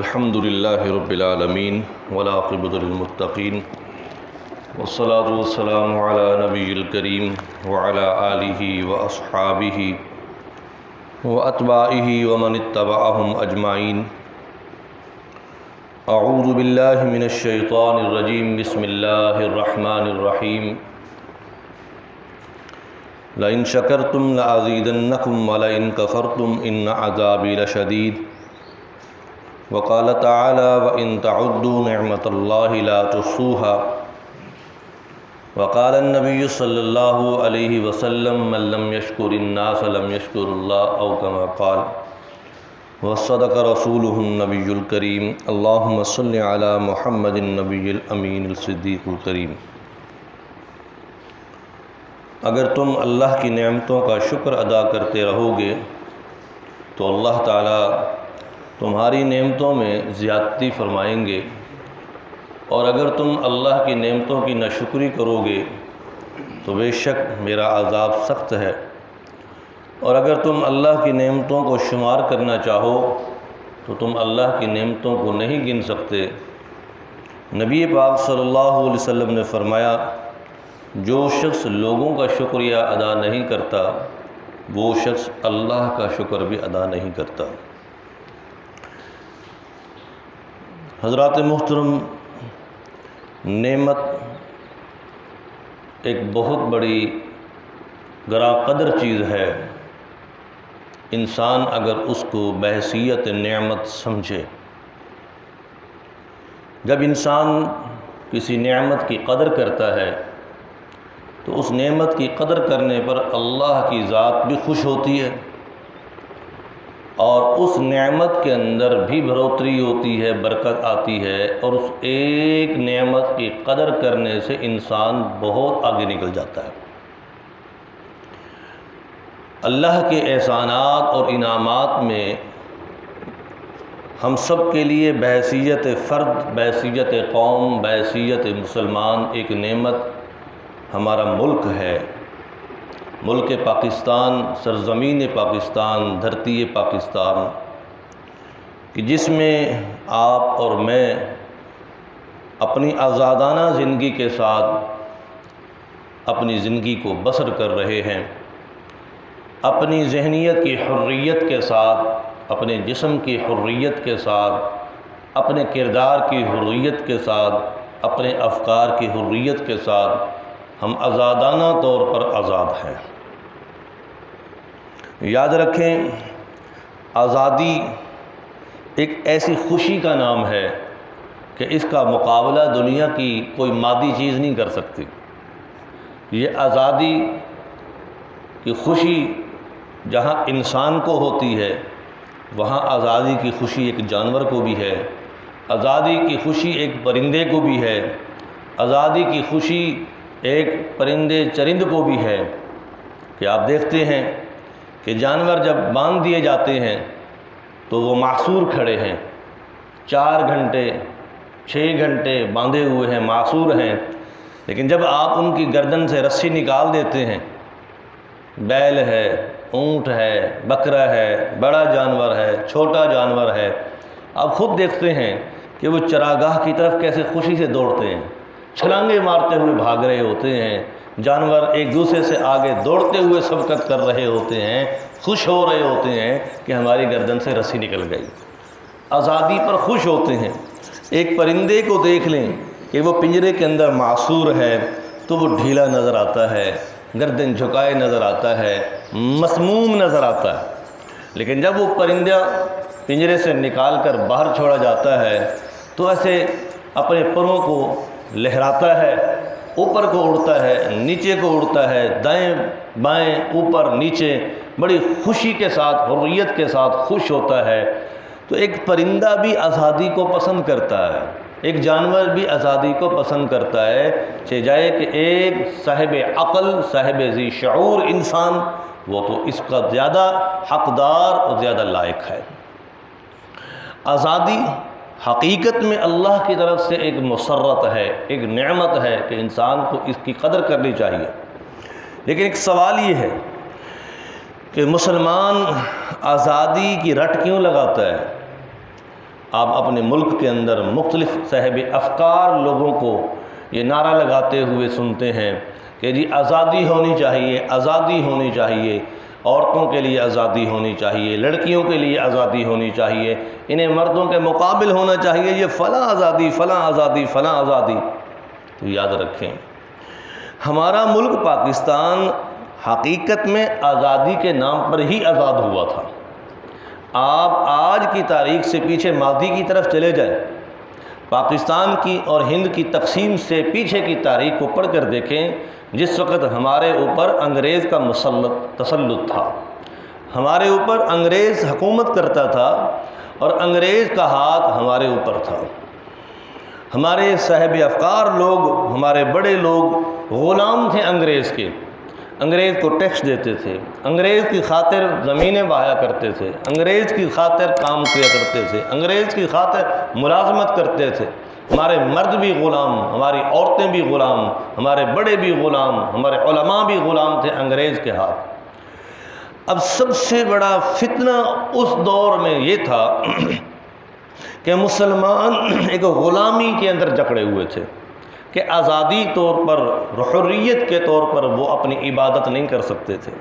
الحمد للہ رب العالمین والعاقبۃ للمتقین والصلاة والسلام علی نبی الکریم وعلی آلہ واصحابہ واتباعہ ومن اتبعہم اجمعین۔ اعوذ باللہ من الشیطان الرجیم، بسم اللہ الرحمن الرحیم۔ لئن شکرتم لأزیدنکم ولئن کفرتم ان عذابی لشدید۔ وقال تعالی وَإِن تَعُدُّوا نِعْمَةَ اللَّهِ لَا تُحْصُوهَا۔ وقال النبی صلی اللہ علیہ وسلم من لم يشکر الناس لم يشکر اللہ، او کما قال۔ وصدق رسولہ النبی الکریم، اللہم صل علی محمد النبی الامین الصدیق الکریم۔ اگر تم اللہ کی نعمتوں کا شکر ادا کرتے رہو گے تو اللہ تعالیٰ تمہاری نعمتوں میں زیادتی فرمائیں گے، اور اگر تم اللہ کی نعمتوں کی ناشکری کرو گے تو بے شک میرا عذاب سخت ہے، اور اگر تم اللہ کی نعمتوں کو شمار کرنا چاہو تو تم اللہ کی نعمتوں کو نہیں گن سکتے۔ نبی پاک صلی اللہ علیہ وسلم نے فرمایا، جو شخص لوگوں کا شکریہ ادا نہیں کرتا وہ شخص اللہ کا شکر بھی ادا نہیں کرتا۔ حضرات محترم، نعمت ایک بہت بڑی گراں قدر چیز ہے۔ انسان اگر اس کو بحیثیت نعمت سمجھے، جب انسان کسی نعمت کی قدر کرتا ہے تو اس نعمت کی قدر کرنے پر اللہ کی ذات بھی خوش ہوتی ہے، اور اس نعمت کے اندر بھی بڑھوتری ہوتی ہے، برکت آتی ہے، اور اس ایک نعمت کی قدر کرنے سے انسان بہت آگے نکل جاتا ہے۔ اللہ کے احسانات اور انعامات میں ہم سب کے لیے بحیثیت فرد، بحیثیت قوم، بحیثیت مسلمان ایک نعمت ہمارا ملک ہے، ملک پاکستان، سرزمین پاکستان، دھرتی پاکستان، کہ جس میں آپ اور میں اپنی آزادانہ زندگی کے ساتھ اپنی زندگی کو بسر کر رہے ہیں، اپنی ذہنیت کی حریت کے ساتھ، اپنے جسم کی حریت کے ساتھ، اپنے کردار کی حریت کے ساتھ، اپنے افکار کی حریت کے ساتھ ہم آزادانہ طور پر آزاد ہیں۔ یاد رکھیں، آزادی ایک ایسی خوشی کا نام ہے کہ اس کا مقابلہ دنیا کی کوئی مادی چیز نہیں کر سکتی۔ یہ آزادی کی خوشی جہاں انسان کو ہوتی ہے، وہاں آزادی کی خوشی ایک جانور کو بھی ہے، آزادی کی خوشی ایک پرندے کو بھی ہے، آزادی کی خوشی ایک پرندے چرند کو بھی ہے۔ کہ آپ دیکھتے ہیں کہ جانور جب باندھ دیے جاتے ہیں تو وہ محصور کھڑے ہیں، 4 گھنٹے 6 گھنٹے باندھے ہوئے ہیں، محصور ہیں، لیکن جب آپ ان کی گردن سے رسی نکال دیتے ہیں، بیل ہے، اونٹ ہے، بکرا ہے، بڑا جانور ہے، چھوٹا جانور ہے، آپ خود دیکھتے ہیں کہ وہ چراگاہ کی طرف کیسے خوشی سے دوڑتے ہیں، چھلانگے مارتے ہوئے بھاگ رہے ہوتے ہیں، جانور ایک دوسرے سے آگے دوڑتے ہوئے سبقت کر رہے ہوتے ہیں، خوش ہو رہے ہوتے ہیں کہ ہماری گردن سے رسی نکل گئی، آزادی پر خوش ہوتے ہیں۔ ایک پرندے کو دیکھ لیں کہ وہ پنجرے کے اندر معصور ہے تو وہ ڈھیلا نظر آتا ہے، گردن جھکائے نظر آتا ہے، مسموم نظر آتا ہے، لیکن جب وہ پرندہ پنجرے سے نکال کر باہر چھوڑا جاتا ہے تو ایسے اپنے پروں کو لہراتا ہے، اوپر کو اڑتا ہے، نیچے کو اڑتا ہے، دائیں بائیں اوپر نیچے، بڑی خوشی کے ساتھ، حریت کے ساتھ خوش ہوتا ہے۔ تو ایک پرندہ بھی آزادی کو پسند کرتا ہے، ایک جانور بھی آزادی کو پسند کرتا ہے، چاہے جائے کہ ایک صاحب عقل، صاحب ذی شعور انسان، وہ تو اس کا زیادہ حقدار اور زیادہ لائق ہے۔ آزادی حقیقت میں اللہ کی طرف سے ایک مسرت ہے، ایک نعمت ہے کہ انسان کو اس کی قدر کرنی چاہیے۔ لیکن ایک سوال یہ ہے کہ مسلمان آزادی کی رٹ کیوں لگاتا ہے؟ آپ اپنے ملک کے اندر مختلف صاحب افکار لوگوں کو یہ نعرہ لگاتے ہوئے سنتے ہیں کہ جی آزادی ہونی چاہیے، آزادی ہونی چاہیے، عورتوں کے لیے آزادی ہونی چاہیے، لڑکیوں کے لیے آزادی ہونی چاہیے، انہیں مردوں کے مقابل ہونا چاہیے، یہ فلاں آزادی فلاں آزادی فلاں آزادی۔ تو یاد رکھیں ہمارا ملک پاکستان حقیقت میں آزادی کے نام پر ہی آزاد ہوا تھا۔ آپ آج کی تاریخ سے پیچھے ماضی کی طرف چلے جائیں، پاکستان کی اور ہند کی تقسیم سے پیچھے کی تاریخ کو پڑھ کر دیکھیں، جس وقت ہمارے اوپر انگریز کا تسلط تھا، ہمارے اوپر انگریز حکومت کرتا تھا اور انگریز کا ہاتھ ہمارے اوپر تھا۔ ہمارے صاحب افکار لوگ، ہمارے بڑے لوگ غلام تھے انگریز کے، انگریز کو ٹیکس دیتے تھے، انگریز کی خاطر زمینیں واہیا کرتے تھے، انگریز کی خاطر کام کیا کرتے تھے، انگریز کی خاطر ملازمت کرتے تھے۔ ہمارے مرد بھی غلام، ہماری عورتیں بھی غلام، ہمارے بڑے بھی غلام، ہمارے علماء بھی غلام تھے انگریز کے ہاتھ۔ اب سب سے بڑا فتنہ اس دور میں یہ تھا کہ مسلمان ایک غلامی کے اندر جکڑے ہوئے تھے کہ آزادی طور پر، حریت کے طور پر وہ اپنی عبادت نہیں کر سکتے تھے،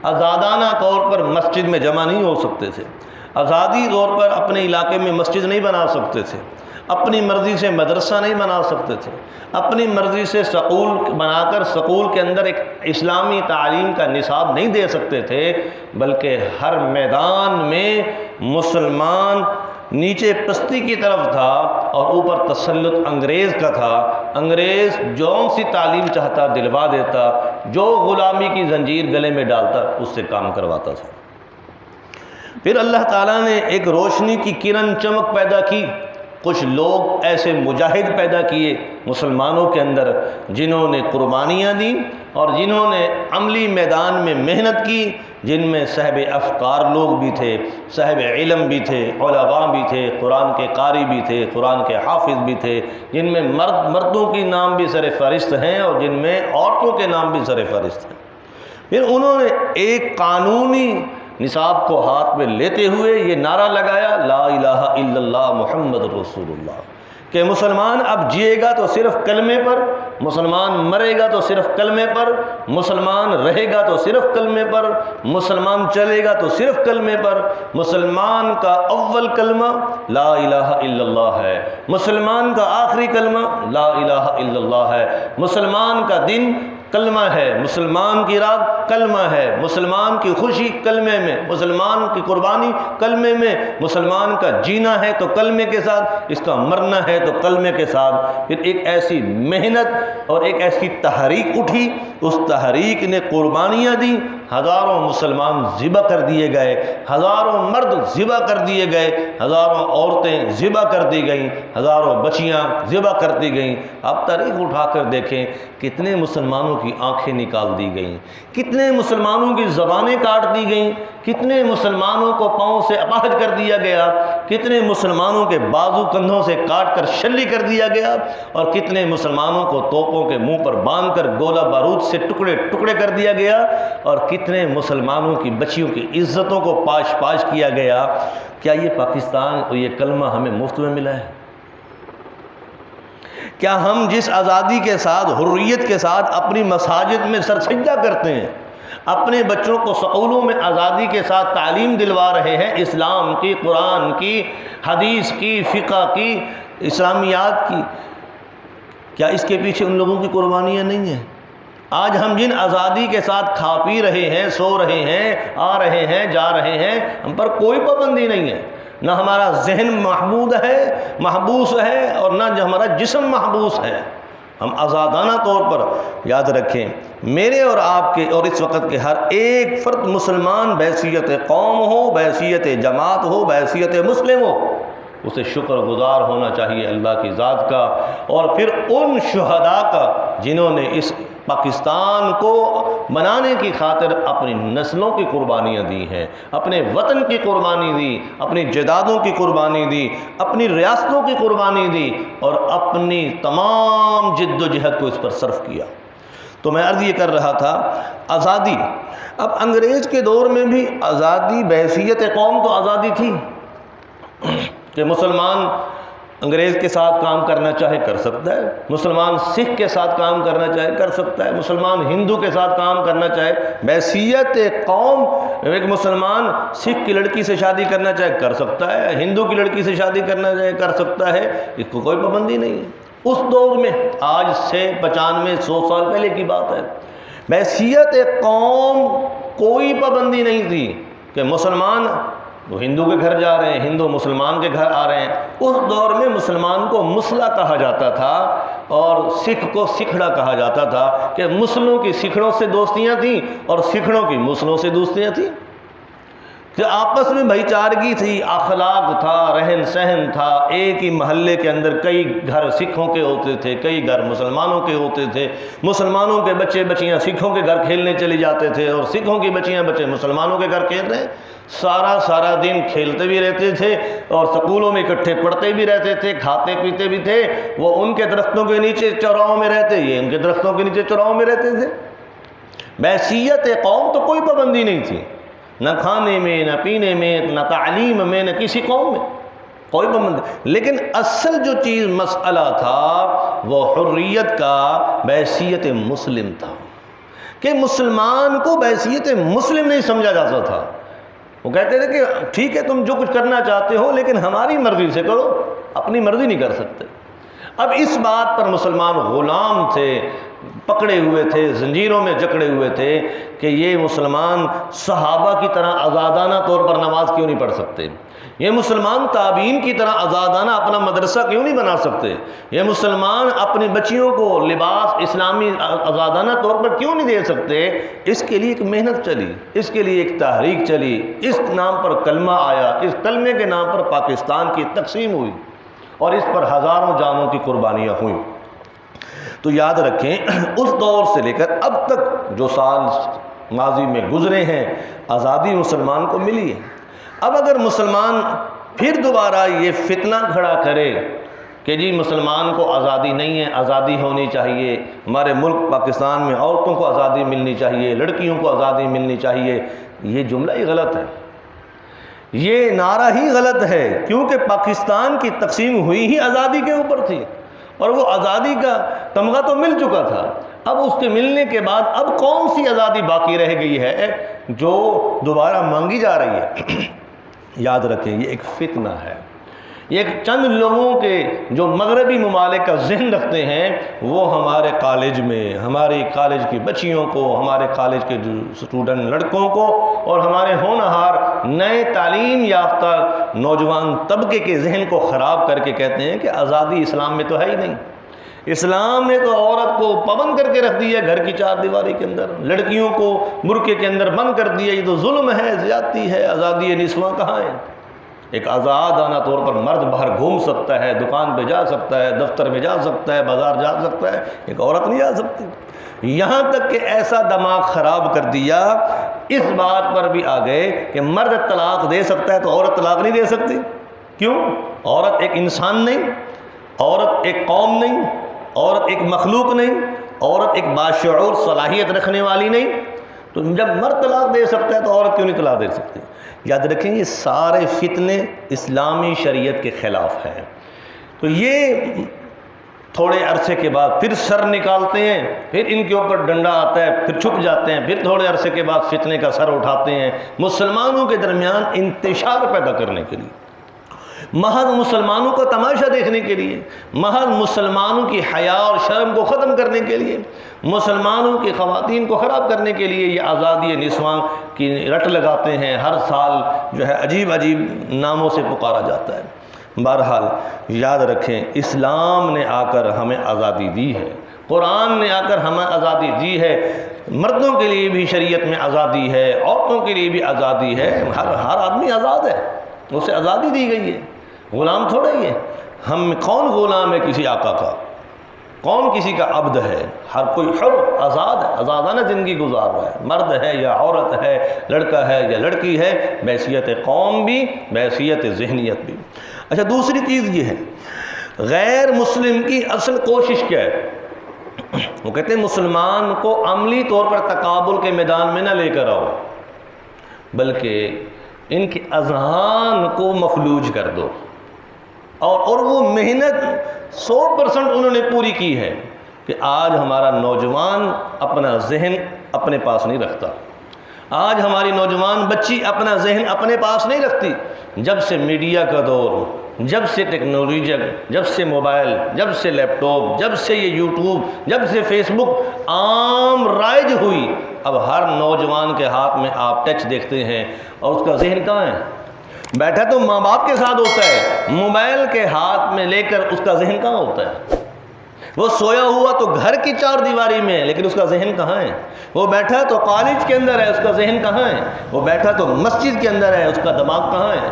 آزادانہ طور پر مسجد میں جمع نہیں ہو سکتے تھے، آزادی طور پر اپنے علاقے میں مسجد نہیں بنا سکتے تھے، اپنی مرضی سے مدرسہ نہیں بنا سکتے تھے، اپنی مرضی سے سکول بنا کر سکول کے اندر ایک اسلامی تعلیم کا نصاب نہیں دے سکتے تھے، بلکہ ہر میدان میں مسلمان نیچے پستی کی طرف تھا اور اوپر تسلط انگریز کا تھا۔ انگریز جون سی تعلیم چاہتا دلوا دیتا، جو غلامی کی زنجیر گلے میں ڈالتا اس سے کام کرواتا تھا۔ پھر اللہ تعالیٰ نے ایک روشنی کی کرن چمک پیدا کی، کچھ لوگ ایسے مجاہد پیدا کیے مسلمانوں کے اندر جنہوں نے قربانیاں دیں اور جنہوں نے عملی میدان میں محنت کی، جن میں صاحب افکار لوگ بھی تھے، صاحب علم بھی تھے، علماء بھی تھے، قرآن کے قاری بھی تھے، قرآن کے حافظ بھی تھے، جن میں مردوں کی نام بھی سر فہرست ہیں اور جن میں عورتوں کے نام بھی سر فہرست ہیں۔ پھر انہوں نے ایک قانونی نصاب کو ہاتھ میں لیتے ہوئے یہ نعرہ لگایا، لا الہ الا اللہ محمد رسول اللہ، کہ مسلمان اب جیے گا تو صرف کلمے پر، مسلمان مرے گا تو صرف کلمے پر، مسلمان رہے گا تو صرف کلمے پر، مسلمان چلے گا تو صرف کلمے پر۔ مسلمان کا اول کلمہ لا الہ الا اللہ ہے، مسلمان کا آخری کلمہ لا الہ الا اللہ ہے، مسلمان کا دن کلمہ ہے، مسلمان کی رات کلمہ ہے، مسلمان کی خوشی کلمے میں، مسلمان کی قربانی کلمے میں، مسلمان کا جینا ہے تو کلمے کے ساتھ، اس کا مرنا ہے تو کلمے کے ساتھ۔ پھر ایک ایسی محنت اور ایک ایسی تحریک اٹھی، اس تحریک نے قربانیاں دیں، ہزاروں مسلمان ذبح کر دیے گئے، ہزاروں مرد ذبح کر دیے گئے، ہزاروں عورتیں ذبح کر دی گئیں، ہزاروں بچیاں ذبح کر دی گئیں۔ آپ تاریخ اٹھا کر دیکھیں کتنے مسلمانوں کی آنکھیں نکال دی گئیں، کتنے مسلمانوں کی زبانیں کاٹ دی گئیں، کتنے مسلمانوں کو پاؤں سے اپاہج کر دیا گیا، کتنے مسلمانوں کے بازو کندھوں سے کاٹ کر شلی کر دیا گیا، اور کتنے مسلمانوں کو توپوں کے منہ پر باندھ کر گولہ بارود سے ٹکڑے ٹکڑے کر دیا گیا، اور کتنے مسلمانوں کی بچیوں کی عزتوں کو پاش پاش کیا گیا۔ کیا یہ پاکستان اور یہ کلمہ ہمیں مفت میں ملا ہے؟ کیا ہم جس آزادی کے ساتھ، حریت کے ساتھ اپنی مساجد میں سر سجدہ کرتے ہیں، اپنے بچوں کو سکولوں میں آزادی کے ساتھ تعلیم دلوا رہے ہیں، اسلام کی، قرآن کی، حدیث کی، فقہ کی، اسلامیات کی، کیا اس کے پیچھے ان لوگوں کی قربانیاں نہیں ہیں؟ آج ہم جن آزادی کے ساتھ کھا پی رہے ہیں، سو رہے ہیں، آ رہے ہیں، جا رہے ہیں، ہم پر کوئی پابندی نہیں ہے، نہ ہمارا ذہن محبوس ہے اور نہ ہمارا جسم محبوس ہے۔ ہم آزادانہ طور پر، یاد رکھیں میرے اور آپ کے اور اس وقت کے ہر ایک فرد مسلمان، بحیثیت قوم ہو، بحیثیت جماعت ہو، بحیثیت مسلم ہو، اسے شکر گزار ہونا چاہیے اللہ کی ذات کا، اور پھر ان شہداء کا جنہوں نے اس پاکستان کو بنانے کی خاطر اپنی نسلوں کی قربانیاں دی ہیں، اپنے وطن کی قربانی دی، اپنی جائیدادوں کی قربانی دی، اپنی ریاستوں کی قربانی دی، اور اپنی تمام جد و جہد کو اس پر صرف کیا۔ تو میں عرض یہ کر رہا تھا، آزادی، اب انگریز کے دور میں بھی آزادی بحیثیت قوم تو آزادی تھی، کہ مسلمان انگریز کے ساتھ کام کرنا چاہے کر سکتا ہے، مسلمان سکھ کے ساتھ کام کرنا چاہے کر سکتا ہے، مسلمان ہندو کے ساتھ کام کرنا چاہے، بحیثیت قوم ایک مسلمان سکھ کی لڑکی سے شادی کرنا چاہے کر سکتا ہے، ہندو کی لڑکی سے شادی کرنا چاہے کر سکتا ہے، اس کو کوئی پابندی نہیں ہے۔ اس دور میں آج سے 95-100 سال پہلے کی بات ہے، بحیثیت قوم کوئی پابندی نہیں تھی کہ مسلمان وہ ہندو کے گھر جا رہے ہیں، ہندو مسلمان کے گھر آ رہے ہیں۔ اس دور میں مسلمان کو مسلح کہا جاتا تھا اور سکھ کو سکھڑا کہا جاتا تھا، کہ مسلموں کی سکھڑوں سے دوستیاں تھیں اور سکھڑوں کی مسلموں سے دوستیاں تھیں، کہ آپس میں بھائی چارگی تھی، اخلاق تھا، رہن سہن تھا۔ ایک ہی محلے کے اندر کئی گھر سکھوں کے ہوتے تھے، کئی گھر مسلمانوں کے ہوتے تھے، مسلمانوں کے بچے بچیاں سکھوں کے گھر کھیلنے چلے جاتے تھے اور سکھوں کی بچیاں بچے مسلمانوں کے گھر کھیل رہے ہیں، سارا دن کھیلتے بھی رہتے تھے اور سکولوں میں اکٹھے پڑھتے بھی رہتے تھے، کھاتے پیتے بھی تھے۔ وہ ان کے درختوں کے نیچے چوراہوں میں رہتے، یہ ان کے درختوں کے نیچے چوراہوں میں رہتے تھے۔ بحیثیت قوم تو کوئی پابندی نہیں تھی، نہ کھانے میں، نہ پینے میں، نہ تعلیم میں، نہ کسی قوم میں کوئی پابندی۔ لیکن اصل جو چیز مسئلہ تھا وہ حریت کا، بحیثیت مسلم تھا، کہ مسلمان کو بحیثیت مسلم نہیں سمجھا جاتا تھا۔ وہ کہتے تھے کہ ٹھیک ہے تم جو کچھ کرنا چاہتے ہو لیکن ہماری مرضی سے کرو، اپنی مرضی نہیں کر سکتے۔ اب اس بات پر مسلمان غلام تھے، پکڑے ہوئے تھے، زنجیروں میں جکڑے ہوئے تھے کہ یہ مسلمان صحابہ کی طرح آزادانہ طور پر نماز کیوں نہیں پڑھ سکتے، یہ مسلمان تابعین کی طرح آزادانہ اپنا مدرسہ کیوں نہیں بنا سکتے، یہ مسلمان اپنی بچیوں کو لباس اسلامی آزادانہ طور پر کیوں نہیں دے سکتے۔ اس کے لیے ایک محنت چلی، اس کے لیے ایک تحریک چلی، اس نام پر کلمہ آیا، اس کلمے کے نام پر پاکستان کی تقسیم ہوئی اور اس پر ہزاروں جانوں کی قربانیاں ہوئیں۔ تو یاد رکھیں اس دور سے لے کر اب تک جو سال ماضی میں گزرے ہیں، آزادی مسلمان کو ملی ہے۔ اب اگر مسلمان پھر دوبارہ یہ فتنہ کھڑا کرے کہ جی مسلمان کو آزادی نہیں ہے، آزادی ہونی چاہیے، ہمارے ملک پاکستان میں عورتوں کو آزادی ملنی چاہیے، لڑکیوں کو آزادی ملنی چاہیے، یہ جملہ ہی غلط ہے، یہ نعرہ ہی غلط ہے، کیونکہ پاکستان کی تقسیم ہوئی ہی آزادی کے اوپر تھی اور وہ آزادی کا تمغہ تو مل چکا تھا۔ اب اس کے ملنے کے بعد اب کون سی آزادی باقی رہ گئی ہے جو دوبارہ مانگی جا رہی ہے؟ یاد رکھیں یہ ایک فتنہ ہے، یہ ایک چند لوگوں کے جو مغربی ممالک کا ذہن رکھتے ہیں، وہ ہمارے کالج میں، ہماری کالج کی بچیوں کو، ہمارے کالج کے جو اسٹوڈنٹ لڑکوں کو اور ہمارے ہونہار نئے تعلیم یافتہ نوجوان طبقے کے ذہن کو خراب کر کے کہتے ہیں کہ آزادی اسلام میں تو ہے ہی نہیں، اسلام نے تو عورت کو پابند کر کے رکھ دیا گھر کی چار دیواری کے اندر، لڑکیوں کو برقعے کے اندر بند کر دیا، یہ تو ظلم ہے، زیادتی ہے، آزادی نسواں کہاں ہے؟ ایک آزادانہ طور پر مرد باہر گھوم سکتا ہے، دکان پہ جا سکتا ہے، دفتر میں جا سکتا ہے، بازار جا سکتا ہے، ایک عورت نہیں جا سکتی۔ یہاں تک کہ ایسا دماغ خراب کر دیا، اس بات پر بھی آ گئے کہ مرد طلاق دے سکتا ہے تو عورت طلاق نہیں دے سکتی۔ کیوں؟ عورت ایک انسان نہیں، عورت ایک قوم نہیں، عورت ایک مخلوق نہیں، عورت ایک باشعور صلاحیت رکھنے والی نہیں، تو جب مرد طلاق دے سکتا ہے تو عورت کیوں نہیں طلاق دے سکتی؟ یاد رکھیں یہ سارے فتنے اسلامی شریعت کے خلاف ہیں۔ تو یہ تھوڑے عرصے کے بعد پھر سر نکالتے ہیں، پھر ان کے اوپر ڈنڈا آتا ہے، پھر چھپ جاتے ہیں، پھر تھوڑے عرصے کے بعد فتنے کا سر اٹھاتے ہیں مسلمانوں کے درمیان انتشار پیدا کرنے کے لیے، محض مسلمانوں کا تماشا دیکھنے کے لیے، محض مسلمانوں کی حیا اور شرم کو ختم کرنے کے لیے، مسلمانوں کی خواتین کو خراب کرنے کے لیے یہ آزادی نسواں کی رٹ لگاتے ہیں۔ ہر سال جو ہے عجیب عجیب ناموں سے پکارا جاتا ہے۔ بہرحال یاد رکھیں اسلام نے آ کر ہمیں آزادی دی ہے، قرآن نے آ کر ہمیں آزادی دی ہے، مردوں کے لیے بھی شریعت میں آزادی ہے، عورتوں کے لیے بھی آزادی ہے، ہر آدمی آزاد ہے، اسے آزادی دی گئی ہے، غلام تھوڑے ہی ہے۔ ہم کون غلام ہے کسی آقا کا؟ کون کسی کا عبد ہے؟ ہر کوئی حر آزاد ہے، آزادانہ زندگی گزار رہا ہے، مرد ہے یا عورت ہے، لڑکا ہے یا لڑکی ہے، بحیثیت قوم بھی، بحیثیت ذہنیت بھی۔ اچھا دوسری چیز یہ ہے، غیر مسلم کی اصل کوشش کیا ہے؟ وہ کہتے ہیں مسلمان کو عملی طور پر تقابل کے میدان میں نہ لے کر آؤ، بلکہ ان کے اذہان کو مفلوج کر دو، اور وہ محنت 100% انہوں نے پوری کی ہے کہ آج ہمارا نوجوان اپنا ذہن اپنے پاس نہیں رکھتا، آج ہماری نوجوان بچی اپنا ذہن اپنے پاس نہیں رکھتی۔ جب سے میڈیا کا دور، جب سے ٹیکنالوجی، جب سے موبائل، جب سے لیپ ٹاپ، جب سے یہ یوٹیوب، جب سے فیس بک عام رائج ہوئی، اب ہر نوجوان کے ہاتھ میں آپ ٹچ دیکھتے ہیں، اور اس کا ذہن کہاں ہے؟ بیٹھا تو ماں باپ کے ساتھ ہوتا ہے، موبائل کے ہاتھ میں لے کر اس کا ذہن کہاں ہوتا ہے؟ وہ سویا ہوا تو گھر کی چار دیواری میں ہے، لیکن اس کا ذہن کہاں ہے؟ وہ بیٹھا تو کالج کے اندر ہے، اس کا ذہن کہاں ہے؟ وہ بیٹھا تو مسجد کے اندر ہے، اس کا دماغ کہاں ہے؟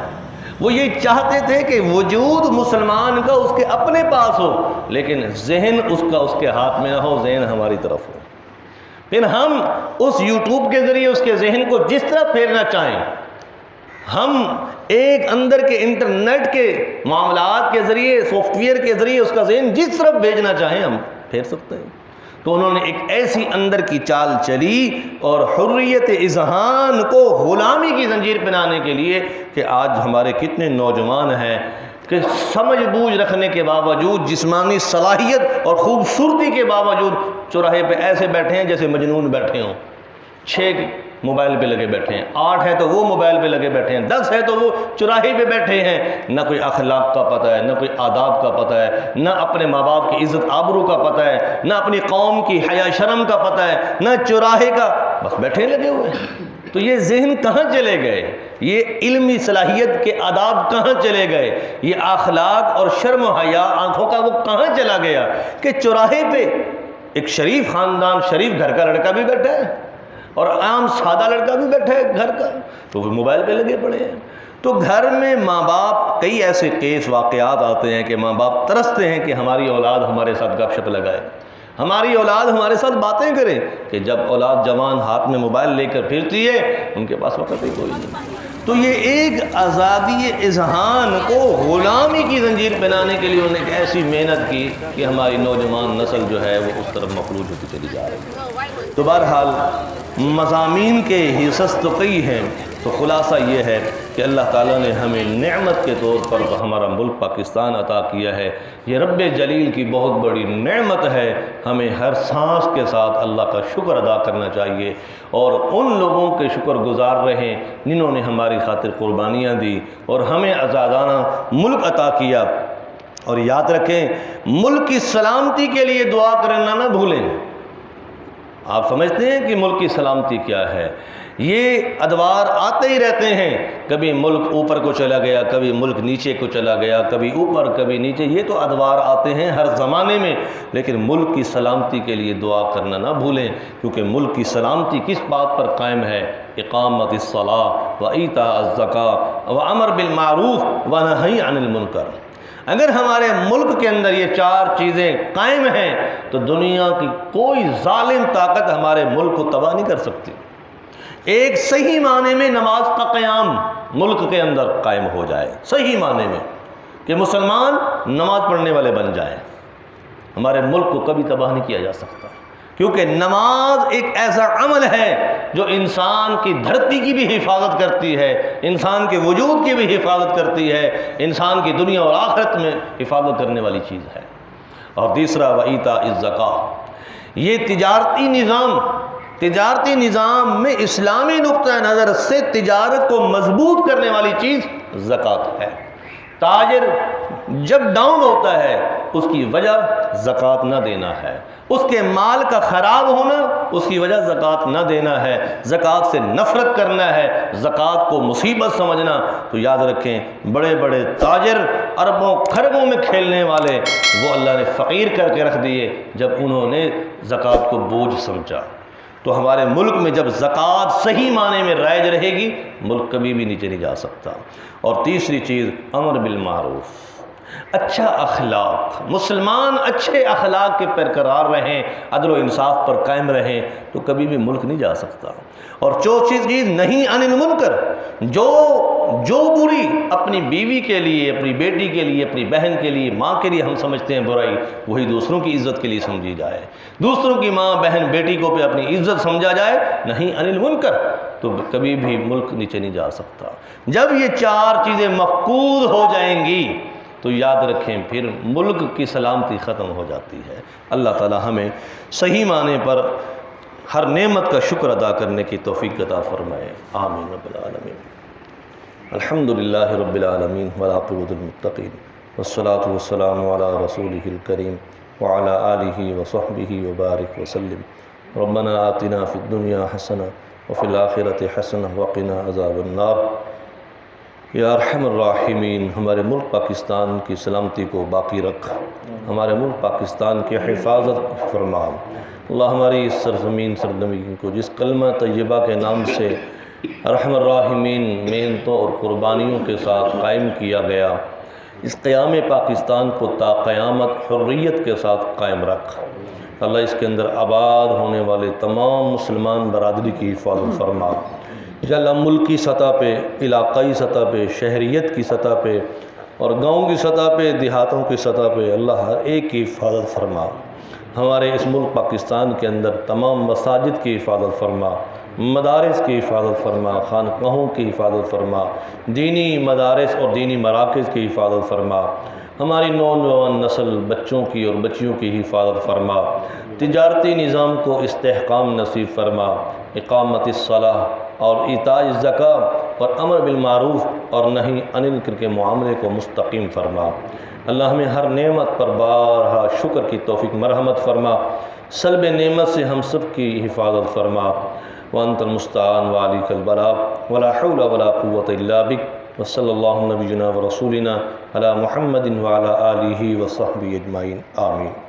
وہ یہ چاہتے تھے کہ وجود مسلمان کا اس کے اپنے پاس ہو، لیکن ذہن اس کا اس کے ہاتھ میں نہ ہو، ذہن ہماری طرف ہو۔ پھر ہم اس یوٹیوب کے ذریعے اس کے ذہن کو جس طرح پھیرنا چاہیں، ہم ایک اندر کے انٹرنیٹ کے معاملات کے ذریعے، سافٹ ویئر کے ذریعے اس کا ذہن جس طرف بھیجنا چاہیں ہم پھیر سکتے ہیں۔ تو انہوں نے ایک ایسی اندر کی چال چلی اور حریت اذہان کو غلامی کی زنجیر پہنانے کے لیے کہ آج ہمارے کتنے نوجوان ہیں کہ سمجھ بوجھ رکھنے کے باوجود، جسمانی صلاحیت اور خوبصورتی کے باوجود چوراہے پہ ایسے بیٹھے ہیں جیسے مجنون بیٹھے ہوں۔ 6 موبائل پہ لگے بیٹھے ہیں، 8 ہے تو وہ موبائل پہ لگے بیٹھے ہیں، 10 ہے تو وہ چوراہے پہ بیٹھے ہیں۔ نہ کوئی اخلاق کا پتہ ہے، نہ کوئی آداب کا پتہ ہے، نہ اپنے ماں باپ کی عزت آبرو کا پتہ ہے، نہ اپنی قوم کی حیا شرم کا پتہ ہے، نہ چوراہے کا، بس بیٹھے لگے ہوئے ہیں۔ تو یہ ذہن کہاں چلے گئے؟ یہ علمی صلاحیت کے آداب کہاں چلے گئے؟ یہ اخلاق اور شرم و حیا آنکھوں کا وہ کہاں چلا گیا کہ چوراہے پہ ایک شریف خاندان، شریف گھر کا لڑکا بھی بیٹھا ہے اور عام سادہ لڑکا بھی بیٹھا ہے گھر کا، تو وہ موبائل پہ لگے پڑے ہیں۔ تو گھر میں ماں باپ، کئی ایسے کیس واقعات آتے ہیں کہ ماں باپ ترستے ہیں کہ ہماری اولاد ہمارے ساتھ گپ شپ لگائے، ہماری اولاد ہمارے ساتھ باتیں کرے، کہ جب اولاد جوان ہاتھ میں موبائل لے کر پھرتی ہے ان کے پاس وقت ہی کوئی نہیں۔ تو یہ ایک آزادی اذہان کو غلامی کی زنجیر پہنانے کے لیے انہوں نے ایک ایسی محنت کی کہ ہماری نوجوان نسل جو ہے وہ اس طرف مفلوج ہوتی چلی جا رہی ہے۔ تو بہرحال مضامین کے حصص تو کئی ہیں، تو خلاصہ یہ ہے کہ اللہ تعالیٰ نے ہمیں نعمت کے طور پر ہمارا ملک پاکستان عطا کیا ہے۔ یہ رب جلیل کی بہت بڑی نعمت ہے، ہمیں ہر سانس کے ساتھ اللہ کا شکر ادا کرنا چاہیے، اور ان لوگوں کے شکر گزار رہیں جنہوں نے ہماری خاطر قربانیاں دی اور ہمیں آزادانہ ملک عطا کیا۔ اور یاد رکھیں، ملک کی سلامتی کے لیے دعا کرنا نہ بھولیں۔ آپ سمجھتے ہیں کہ ملک کی سلامتی کیا ہے؟ یہ ادوار آتے ہی رہتے ہیں، کبھی ملک اوپر کو چلا گیا، کبھی ملک نیچے کو چلا گیا، کبھی اوپر کبھی نیچے، یہ تو ادوار آتے ہیں ہر زمانے میں، لیکن ملک کی سلامتی کے لیے دعا کرنا نہ بھولیں، کیونکہ ملک کی سلامتی کس بات پر قائم ہے؟ اقامت الصلاۃ و ایتاء الزکاۃ و امر بالمعروف و نہی عن المنکر۔ اگر ہمارے ملک کے اندر یہ 4 چیزیں قائم ہیں تو دنیا کی کوئی ظالم طاقت ہمارے ملک کو تباہ نہیں کر سکتی۔ ایک صحیح معنی میں نماز کا قیام ملک کے اندر قائم ہو جائے، صحیح معنی میں کہ مسلمان نماز پڑھنے والے بن جائیں، ہمارے ملک کو کبھی تباہ نہیں کیا جا سکتا، کیونکہ نماز ایک ایسا عمل ہے جو انسان کی دھرتی کی بھی حفاظت کرتی ہے، انسان کے وجود کی بھی حفاظت کرتی ہے، انسان کی دنیا اور آخرت میں حفاظت کرنے والی چیز ہے۔ اور تیسرا وَإِيتَاءِ الزَّكَاةِ، یہ تجارتی نظام میں اسلامی نقطہ نظر سے تجارت کو مضبوط کرنے والی چیز زکوٰۃ ہے۔ تاجر جب ڈاؤن ہوتا ہے اس کی وجہ زکوٰۃ نہ دینا ہے، اس کے مال کا خراب ہونا اس کی وجہ زکوٰۃ نہ دینا ہے، زکوٰۃ سے نفرت کرنا ہے، زکوٰۃ کو مصیبت سمجھنا۔ تو یاد رکھیں، بڑے بڑے تاجر اربوں کھربوں میں کھیلنے والے وہ اللہ نے فقیر کر کے رکھ دیے جب انہوں نے زکوٰۃ کو بوجھ سمجھا۔ تو ہمارے ملک میں جب زکوٰۃ صحیح معنی میں رائج رہے گی، ملک کبھی بھی نیچے نہیں جا سکتا۔ اور تیسری چیز امر بالمعروف، اچھا اخلاق، مسلمان اچھے اخلاق کے برقرار رہیں، عدل و انصاف پر قائم رہیں تو کبھی بھی ملک نہیں جا سکتا۔ اور چوتھی چیز نہیں عن المنکر، جو بری اپنی بیوی کے لیے، اپنی بیٹی کے لیے، اپنی بہن کے لیے، ماں کے لیے ہم سمجھتے ہیں برائی، وہی دوسروں کی عزت کے لیے سمجھی جائے، دوسروں کی ماں بہن بیٹی کو پہ اپنی عزت سمجھا جائے، نہیں عن المنکر، تو کبھی بھی ملک نیچے نہیں جا سکتا۔ جب یہ 4 چیزیں مفقود ہو جائیں گی تو یاد رکھیں پھر ملک کی سلامتی ختم ہو جاتی ہے۔ اللہ تعالی ہمیں صحیح معنی پر ہر نعمت کا شکر ادا کرنے کی توفیق عطا فرمائے، آمین رب العالمین۔ الحمدللہ رب العالمین والعاقبۃ للمتقین والصلاة والسلام علی رسولہ الکریم وعلی آلہ وصحبہ وبارک وسلم۔ ربنا آتنا فی الدنیا حسنہ وفی الآخرۃ حسنہ وقنا عذاب النار۔ یا ارحم الراحمین، ہمارے ملک پاکستان کی سلامتی کو باقی رکھ، ہمارے ملک پاکستان کی حفاظت فرما۔ اللہ ہماری اس سرزمین سرزمین کو جس کلمہ طیبہ کے نام سے ارحم الراحمین محنتوں اور قربانیوں کے ساتھ قائم کیا گیا، اس قیام پاکستان کو تا قیامت حریت کے ساتھ قائم رکھ۔ اللہ اس کے اندر آباد ہونے والے تمام مسلمان برادری کی حفاظت فرما۔ یا اللہ ملکی سطح پہ، علاقائی سطح پہ، شہریت کی سطح پہ اور گاؤں کی سطح پہ، دیہاتوں کی سطح پہ اللہ ہر ایک کی حفاظت فرما۔ ہمارے اس ملک پاکستان کے اندر تمام مساجد کی حفاظت فرما، مدارس کی حفاظت فرما، خانقاہوں کی حفاظت فرما، دینی مدارس اور دینی مراکز کی حفاظت فرما۔ ہماری نوجوان نسل بچوں کی اور بچیوں کی حفاظت فرما۔ تجارتی نظام کو استحکام نصیب فرما۔ اقامت الصلاح اور ایتاء الزکوٰۃ اور امر بالمعروف اور نہی عن المنکر کے معاملے کو مستقیم فرما۔ اللہ ہمیں ہر نعمت پر بارہا شکر کی توفیق مرحمت فرما۔ سلب نعمت سے ہم سب کی حفاظت فرما۔ وانت المستعان وعلیک البلاغ ولا حول ولا قوة الا بک، وصلی اللہ نبینا ورسولنا علی محمد وعلی آلہ وصحبہ اجمعین، آمین۔